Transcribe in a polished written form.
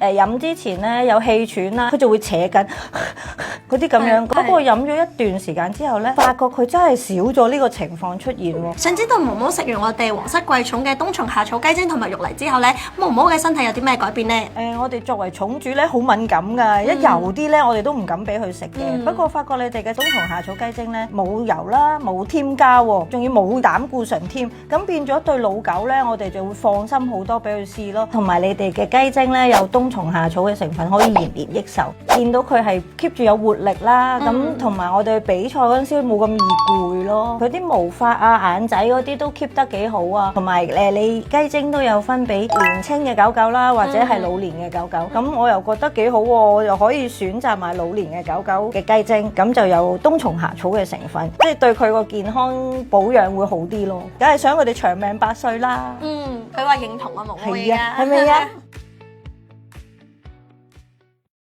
飲之前咧有氣喘啦，佢就會扯緊嗰啲咁樣。不過飲咗一段時間之後咧，發覺佢真係少咗呢個情況出現喎。想知道毛毛食完我哋皇室貴寵嘅冬蟲夏草雞精同埋肉泥之後咧，毛毛嘅身體有啲咩改變呢？我哋作為寵主咧好敏感㗎，一油啲咧我哋都唔敢俾佢食嘅。不過發覺你哋嘅冬蟲夏草雞精咧冇油啦，冇添加喎，仲要冇膽固醇添，咁變咗對老狗咧我哋就會放心好多俾佢試咯。同埋你哋嘅雞精咧有冬蟲夏草嘅成分，可以延年益壽，見到佢係 keep 住有活力啦。咁同埋我哋比賽嗰陣時冇咁易攰咯。佢啲毛髮啊、眼仔嗰啲都 keep 得幾好啊。同埋你雞精都有分俾年青嘅狗狗啦，或者係老年嘅狗狗。咁我又覺得幾好喎，我又可以選擇買老年嘅狗狗嘅雞精，咁就有冬蟲夏草嘅成分，即係對佢個健康保養會好啲咯。梗係想佢哋長命百歲啦。佢話認同啊，毛毛而家係咪啊？